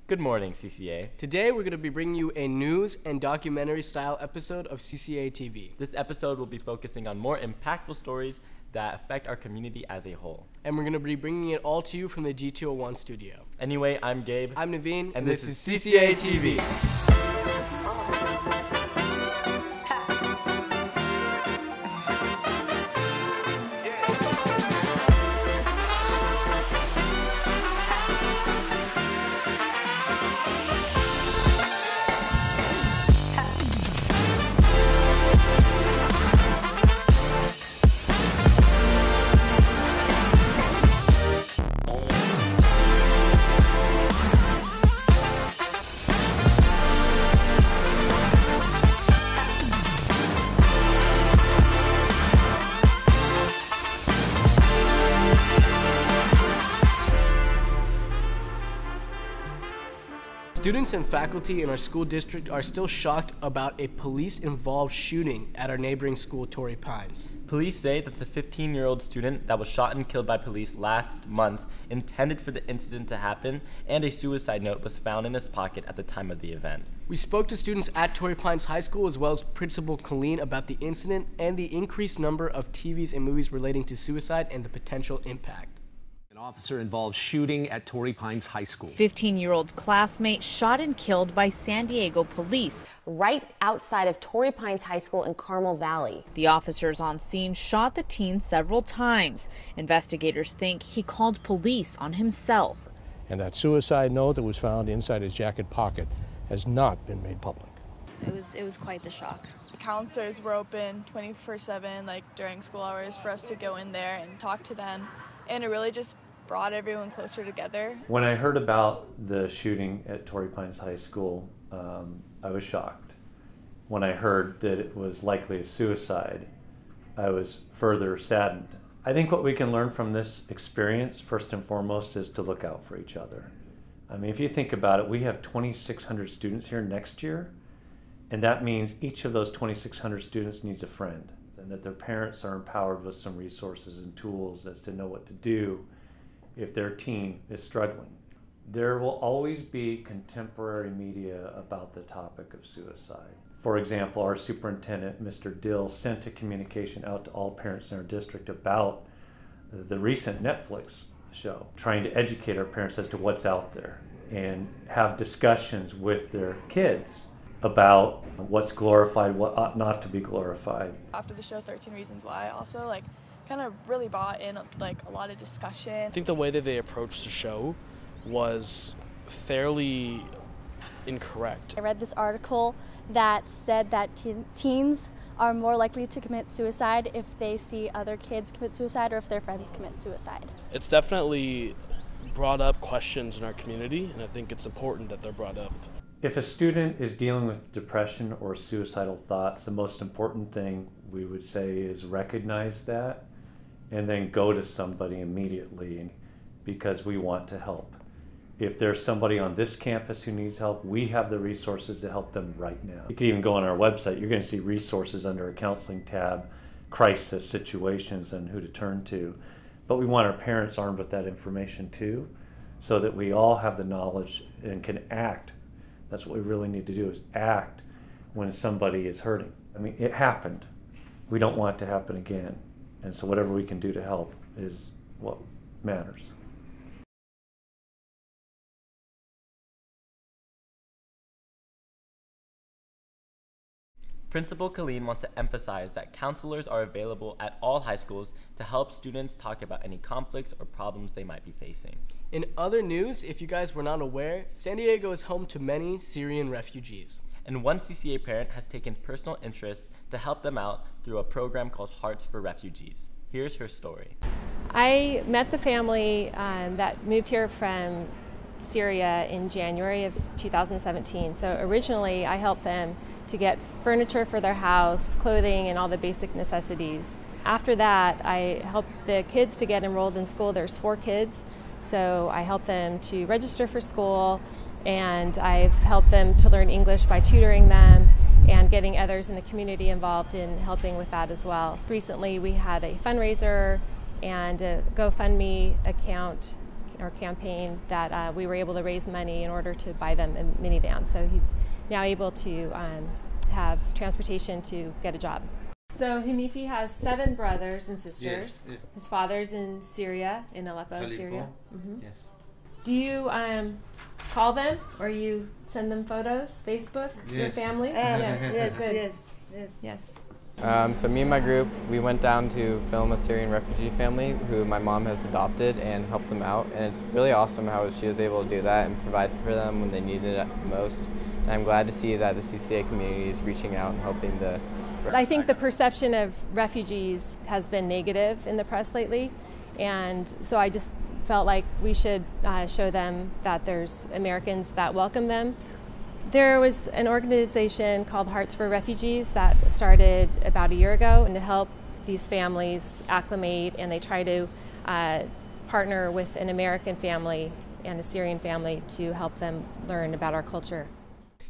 Good morning, CCA. Today we're going to be bringing you a news and documentary style episode of CCA TV. This episode will be focusing on more impactful stories that affect our community as a whole. And we're going to be bringing it all to you from the G201 studio. Anyway, I'm Gabe. I'm Naveen. And this is CCA TV. Students and faculty in our school district are still shocked about a police-involved shooting at our neighboring school, Torrey Pines. Police say that the 15-year-old student that was shot and killed by police last month intended for the incident to happen, and a suicide note was found in his pocket at the time of the event. We spoke to students at Torrey Pines High School as well as Principal Colleen about the incident and the increased number of TVs and movies relating to suicide and the potential impact. An officer-involved shooting at Torrey Pines High School. 15-year-old classmate shot and killed by San Diego police right outside of Torrey Pines High School in Carmel Valley. The officers on scene shot the teen several times. Investigators think he called police on himself. And that suicide note that was found inside his jacket pocket has not been made public. It was quite the shock. Counselors were open 24/7, like during school hours, for us to go in there and talk to them, and it really just brought everyone closer together. When I heard about the shooting at Torrey Pines High School, I was shocked. When I heard that it was likely a suicide, I was further saddened. I think what we can learn from this experience, first and foremost, is to look out for each other. I mean, if you think about it, we have 2,600 students here next year, and that means each of those 2,600 students needs a friend, and that their parents are empowered with some resources and tools as to know what to do if their teen is struggling. There will always be contemporary media about the topic of suicide. For example, our superintendent, Mr. Dill, sent a communication out to all parents in our district about the recent Netflix show, trying to educate our parents as to what's out there and have discussions with their kids about what's glorified, what ought not to be glorified. After the show 13 Reasons Why, I also kind of really brought in a lot of discussion. I think the way that they approached the show was fairly incorrect. I read this article that said that teens are more likely to commit suicide if they see other kids commit suicide or if their friends commit suicide. It's definitely brought up questions in our community, and I think it's important that they're brought up. If a student is dealing with depression or suicidal thoughts, the most important thing we would say is recognize that and then go to somebody immediately because we want to help. If there's somebody on this campus who needs help, we have the resources to help them right now. You can even go on our website. You're going to see resources under a counseling tab, crisis situations, and who to turn to. But we want our parents armed with that information too, so that we all have the knowledge and can act. That's what we really need to do, is act when somebody is hurting. I mean, it happened. We don't want it to happen again. And so whatever we can do to help is what matters. Principal Colleen wants to emphasize that counselors are available at all high schools to help students talk about any conflicts or problems they might be facing. In other news, if you guys were not aware, San Diego is home to many Syrian refugees. And one CCA parent has taken personal interest to help them out through a program called Hearts for Refugees. Here's her story. I met the family that moved here from Syria in January of 2017. So originally I helped them to get furniture for their house, clothing, and all the basic necessities. After that, I helped the kids to get enrolled in school. There's 4 kids, so I helped them to register for school, and I've helped them to learn English by tutoring them and getting others in the community involved in helping with that as well. Recently we had a fundraiser and a GoFundMe account our campaign that we were able to raise money in order to buy them a minivan. So he's now able to have transportation to get a job. So Hanifi has 7 brothers and sisters. Yes. His father's in Syria, in Aleppo, Syria. Mm-hmm. Yes. Do you call them or you send them photos, Facebook, your family? Yes. So me and my group, we went down to film a Syrian refugee family who my mom has adopted and help them out. And it's really awesome how she was able to do that and provide for them when they needed it the most. And I'm glad to see that the CCA community is reaching out and helping the... I think the perception of refugees has been negative in the press lately. And so I just felt like we should show them that there's Americans that welcome them. There was an organization called Hearts for Refugees that started about a year ago and to help these families acclimate, and they try to partner with an American family and a Syrian family to help them learn about our culture.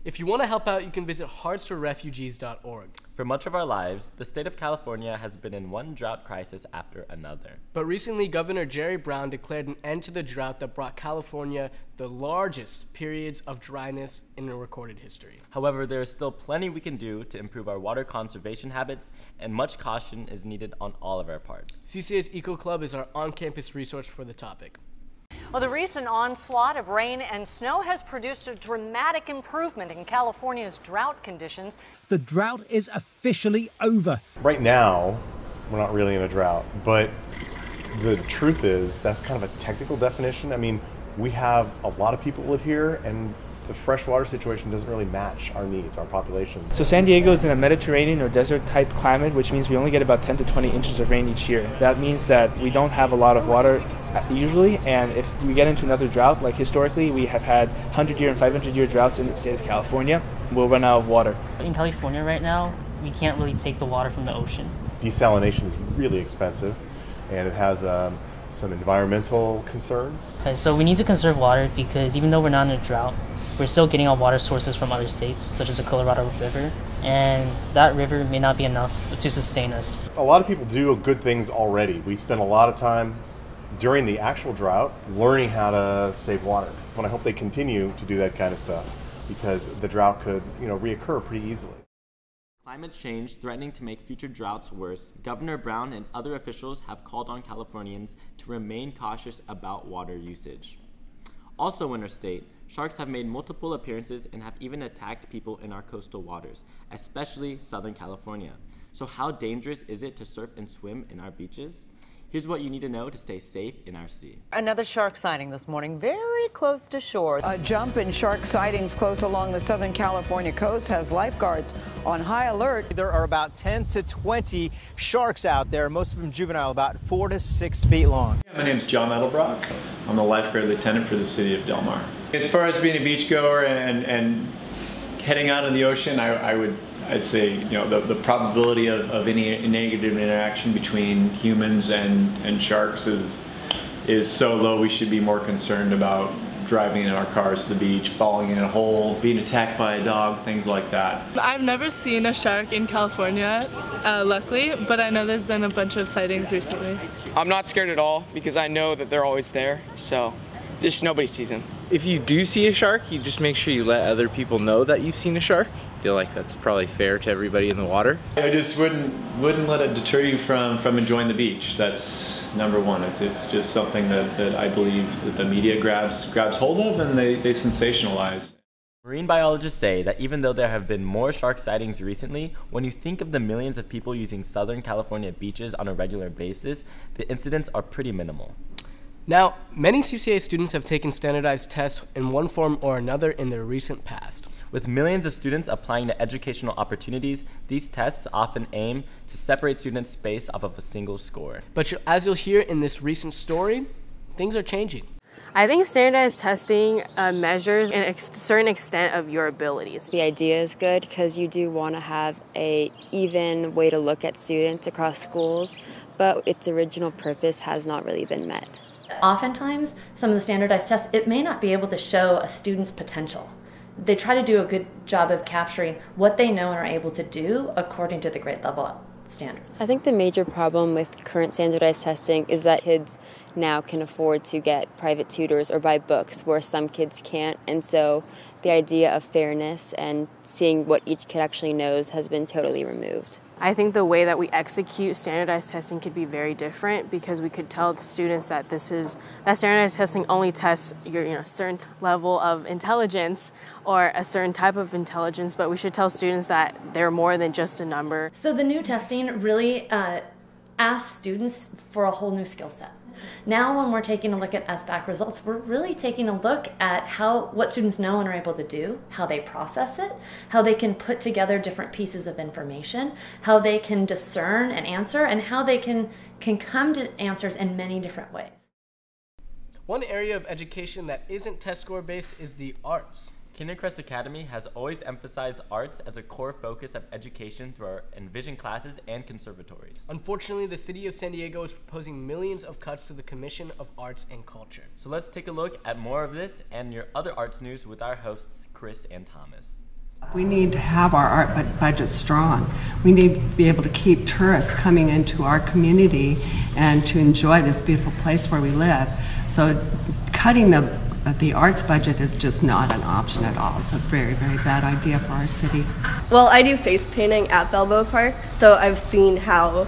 If you want to help out, you can visit heartsforrefugees.org. For much of our lives, the state of California has been in one drought crisis after another. But recently, Governor Jerry Brown declared an end to the drought that brought California the largest periods of dryness in recorded history. However, there is still plenty we can do to improve our water conservation habits, and much caution is needed on all of our parts. CCA's Eco Club is our on-campus resource for the topic. Well, the recent onslaught of rain and snow has produced a dramatic improvement in California's drought conditions. The drought is officially over. Right now, we're not really in a drought, but the truth is that's kind of a technical definition. I mean, we have a lot of people live here, and the freshwater situation doesn't really match our needs, our population. So San Diego is in a Mediterranean or desert type climate, which means we only get about 10 to 20 inches of rain each year. That means that we don't have a lot of water usually, and if we get into another drought, like historically we have had 100-year and 500-year droughts in the state of California, we'll run out of water. In California right now, we can't really take the water from the ocean. Desalination is really expensive, and it has some environmental concerns. Okay, so we need to conserve water because even though we're not in a drought, we're still getting our water sources from other states, such as the Colorado River, and that river may not be enough to sustain us. A lot of people do good things already. We spend a lot of time during the actual drought learning how to save water. And I hope they continue to do that kind of stuff because the drought could, reoccur pretty easily. Climate change threatening to make future droughts worse, Governor Brown and other officials have called on Californians to remain cautious about water usage. Also interstate, sharks have made multiple appearances and have even attacked people in our coastal waters, especially Southern California. So how dangerous is it to surf and swim in our beaches? Here's what you need to know to stay safe in our sea. Another shark sighting this morning, very close to shore. A jump in shark sightings close along the Southern California coast has lifeguards on high alert. There are about 10 to 20 sharks out there, most of them juvenile, about 4 to 6 feet long. My name's John Edelbrock. I'm the lifeguard lieutenant for the city of Del Mar. As far as being a beachgoer and heading out in the ocean, I'd say the probability of any negative interaction between humans and sharks is so low. We should be more concerned about driving in our cars to the beach, falling in a hole, being attacked by a dog, things like that. I've never seen a shark in California, luckily, but I know there's been a bunch of sightings recently. I'm not scared at all because I know that they're always there, so just nobody sees them. If you do see a shark, you just make sure you let other people know that you've seen a shark. I feel like that's probably fair to everybody in the water. I just wouldn't let it deter you from enjoying the beach. That's number one. It's just something that I believe that the media grabs hold of and they sensationalize. Marine biologists say that even though there have been more shark sightings recently, when you think of the millions of people using Southern California beaches on a regular basis, the incidents are pretty minimal. Now, many CCA students have taken standardized tests in one form or another in their recent past. With millions of students applying to educational opportunities, these tests often aim to separate students based off of a single score. But as you'll hear in this recent story, things are changing. I think standardized testing measures a certain extent of your abilities. The idea is good because you do want to have an even way to look at students across schools, but its original purpose has not really been met. Oftentimes, some of the standardized tests, it may not be able to show a student's potential. They try to do a good job of capturing what they know and are able to do according to the grade level standards? I think the major problem with current standardized testing is that kids now can afford to get private tutors or buy books where some kids can't, and so the idea of fairness and seeing what each kid actually knows has been totally removed. I think the way that we execute standardized testing could be very different, because we could tell the students that that standardized testing only tests your certain level of intelligence or a certain type of intelligence, but we should tell students that they're more than just a number. So the new testing really asks students for a whole new skill set. Now when we're taking a look at SBAC results, we're really taking a look at what students know and are able to do, how they process it, how they can put together different pieces of information, how they can discern and answer, and how they can come to answers in many different ways. One area of education that isn't test score based is the arts. Kindercrest Academy has always emphasized arts as a core focus of education through our Envision classes and conservatories. Unfortunately, the city of San Diego is proposing millions of cuts to the Commission of Arts and Culture. So let's take a look at more of this and your other arts news with our hosts, Chris and Thomas. We need to have our art budget strong. We need to be able to keep tourists coming into our community and to enjoy this beautiful place where we live. So cutting the arts budget is just not an option at all. It's a very, very bad idea for our city. Well, I do face painting at Balboa Park, so I've seen how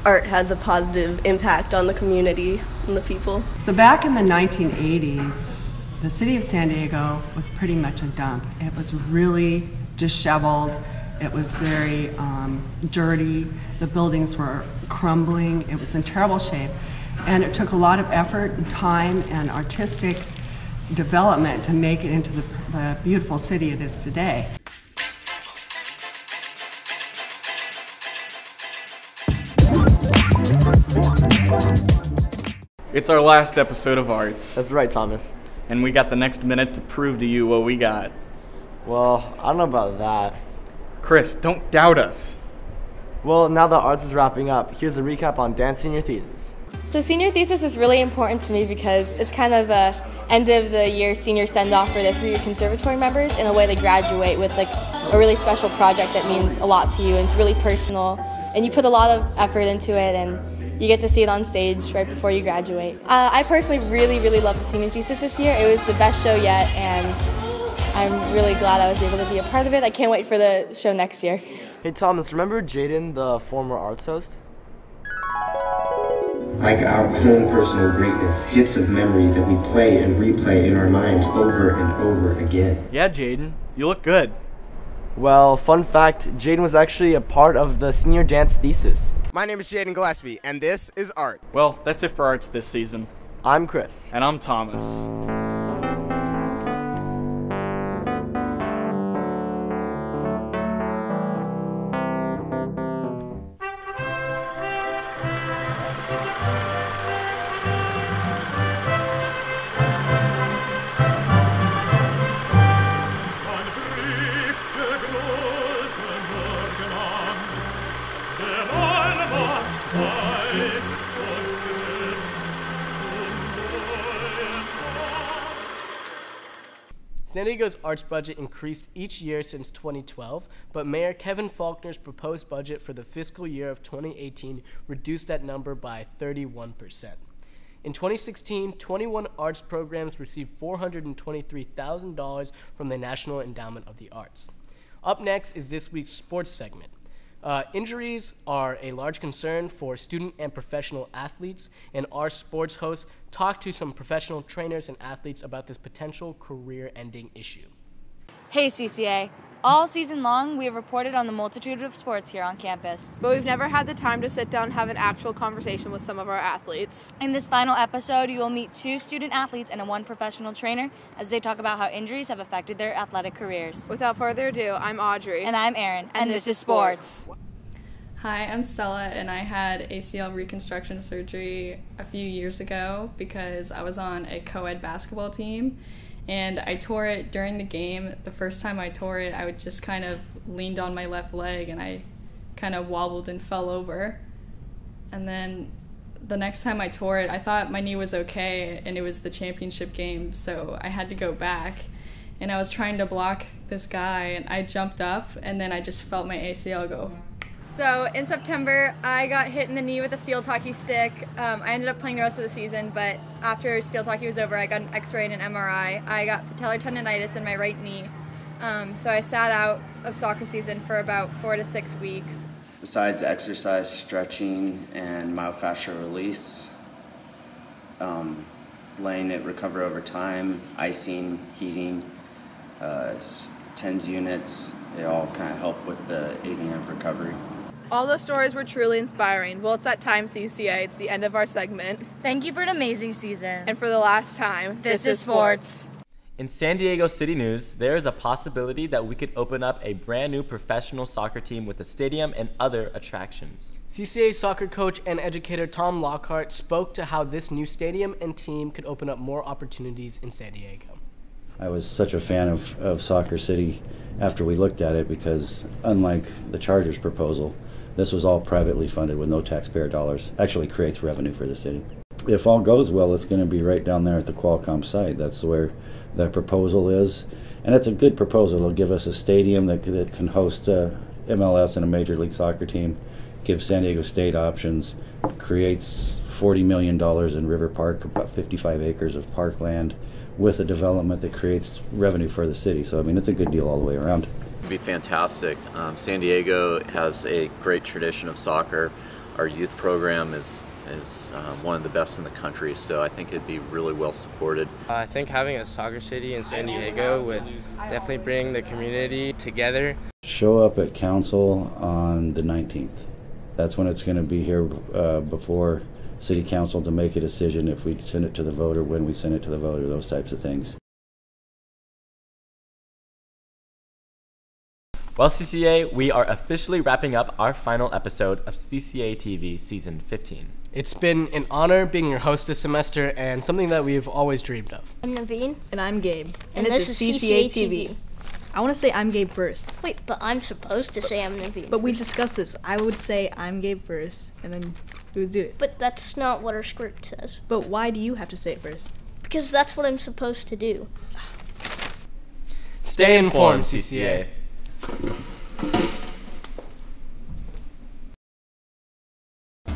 art has a positive impact on the community and the people. So back in the 1980s, the city of San Diego was pretty much a dump. It was really disheveled. It was very dirty. The buildings were crumbling. It was in terrible shape. And it took a lot of effort and time and artistic development to make it into the beautiful city it is today. It's our last episode of Arts. That's right, Thomas. And we got the next minute to prove to you what we got. Well, I don't know about that. Chris, don't doubt us. Well, now that Arts is wrapping up, here's a recap on Dan's senior thesis. So senior thesis is really important to me because it's kind of a end of the year senior send-off for the 3-year conservatory members. In a way, they graduate with like a really special project that means a lot to you, and it's really personal, and you put a lot of effort into it, and you get to see it on stage right before you graduate. I personally really loved the senior thesis this year. It was the best show yet, and I'm really glad I was able to be a part of it. I can't wait for the show next year. Hey Thomas, remember Jaden, the former arts host? Like our own personal greatness, hits of memory that we play and replay in our minds over and over again. Yeah, Jaden, you look good. Well, fun fact, Jaden was actually a part of the senior dance thesis. My name is Jaden Gillespie, and this is Art. Well, that's it for Arts this season. I'm Chris. And I'm Thomas. San Diego's arts budget increased each year since 2012, but Mayor Kevin Faulkner's proposed budget for the fiscal year of 2018 reduced that number by 31%. In 2016, 21 arts programs received $423,000 from the National Endowment of the Arts. Up next is this week's sports segment. Injuries are a large concern for student and professional athletes, and our sports hosts talked to some professional trainers and athletes about this potential career-ending issue. Hey CCA, all season long we have reported on the multitude of sports here on campus. But we've never had the time to sit down and have an actual conversation with some of our athletes. In this final episode, you will meet 2 student athletes and 1 professional trainer as they talk about how injuries have affected their athletic careers. Without further ado, I'm Audrey. And I'm Erin, and this is Sports. Hi, I'm Stella, and I had ACL reconstruction surgery a few years ago because I was on a co-ed basketball team, and I tore it during the game. The first time I tore it, I just kind of leaned on my left leg, and I kind of wobbled and fell over. And then the next time I tore it, I thought my knee was okay, and it was the championship game, so I had to go back. And I was trying to block this guy, and I jumped up, and then I just felt my ACL go So in September, I got hit in the knee with a field hockey stick. I ended up playing the rest of the season, but after field hockey was over, I got an x-ray and an MRI. I got patellar tendonitis in my right knee. So I sat out of soccer season for about 4 to 6 weeks. Besides exercise, stretching, and myofascial release, letting it recover over time, icing, heating, TENS units, they all kind of help with the aiding of recovery. All those stories were truly inspiring. Well, it's that time, CCA. It's the end of our segment. Thank you for an amazing season. And for the last time, this is sports. In San Diego City news, there is a possibility that we could open up a brand new professional soccer team with a stadium and other attractions. CCA soccer coach and educator Tom Lockhart spoke to how this new stadium and team could open up more opportunities in San Diego. I was such a fan of Soccer City after we looked at it because, unlike the Chargers proposal, this was all privately funded with no taxpayer dollars. Actually creates revenue for the city. If all goes well, it's going to be right down there at the Qualcomm site. That's where that proposal is. And it's a good proposal. It'll give us a stadium that can host MLS and a Major League Soccer team, give San Diego State options, creates $40 million in River Park, about 55 acres of parkland, with a development that creates revenue for the city. So, I mean, it's a good deal all the way around. It'd be fantastic. San Diego has a great tradition of soccer. Our youth program is one of the best in the country, so I think it'd be really well supported. I think having a soccer city in San Diego would definitely bring the community together. Show up at council on the 19th. That's when it's going to be here before City Council to make a decision if we send it to the voter, when we send it to the voter, those types of things. Well, CCA, we are officially wrapping up our final episode of CCA TV Season 15. It's been an honor being your host this semester and something that we've always dreamed of. I'm Naveen. And I'm Gabe. And this is CCA TV. I want to say I'm Gabe first. Wait, but I'm supposed to say I'm Naveen. But we discussed this. I would say I'm Gabe first, and then we would do it. But that's not what our script says. But why do you have to say it first? Because that's what I'm supposed to do. Stay informed, CCA.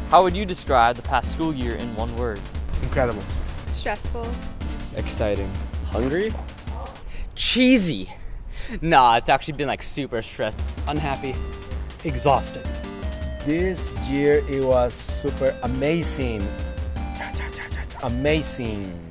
How would you describe the past school year in one word? Incredible. Stressful. Exciting. Hungry. Cheesy. Nah, it's actually been like super stressful. Unhappy. Exhausted. This year it was super amazing. Amazing.